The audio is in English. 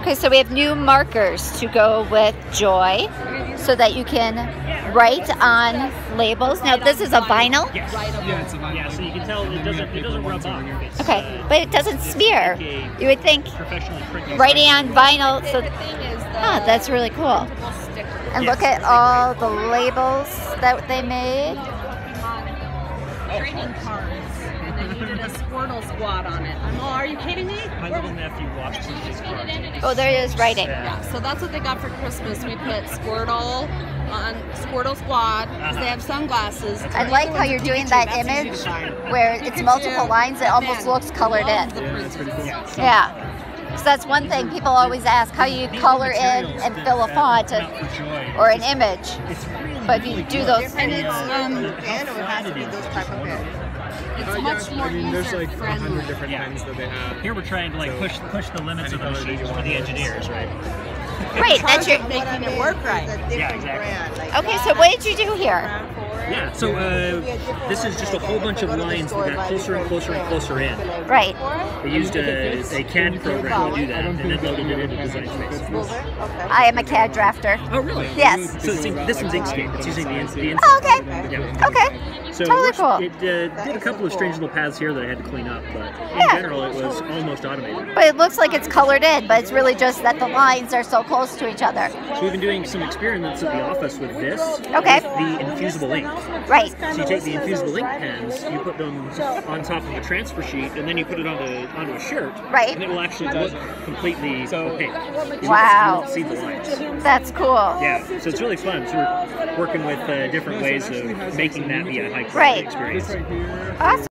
Okay, so we have new markers to go with joy so that you can write on labels. Now this is a vinyl? Yes. Yeah, it's a vinyl. Yeah, so you can tell it doesn't rub off. Okay, but it doesn't smear. You would think writing on vinyl, so that's really cool. And look at all the labels that they made. Trading cards, and then you did a Squirtle squad on it. Oh, are you kidding me? My little nephew watched some of these cards. Oh, there it is writing. Yeah, so that's what they got for Christmas. We put Squirtle on Squirtle squad because they have sunglasses. I like how you're doing that image where it's multiple lines. It almost looks colored in. Yeah, that's pretty cool. Yeah. So that's one thing people always ask, how you color in and fill a font or an image. But you do those. And it's it's much more there's like 100 user-friendly. different things that they have. Here we're trying to like push the limits of the machine for the engineers, right? Right, that's your. Making it work right. Yeah, exactly. Okay, so what did you do here? Yeah, so this is just a whole bunch of lines that got closer and closer and closer in. Right. They used a CAD program to do that, and then loaded it into Design Space. I am a CAD drafter. Oh, really? Yes. So this one's Inkscape. It's using the Inkscape. Oh, okay. Yeah. Okay. So Totally cool. it did a couple of strange little paths here that I had to clean up, but in general it was almost automated. But it looks like it's colored in, but it's really just that the lines are so close to each other. So we've been doing some experiments at the office with this. Okay. With the infusible ink. Right. So you take the infusible ink pens, you put them on top of a transfer sheet, and then you put it onto a shirt. Right. And it will actually look completely opaque. Wow. You won't see the lines. That's cool. Yeah, so it's really fun. So we're working with different ways of making that be a high quality Right. experience. Awesome.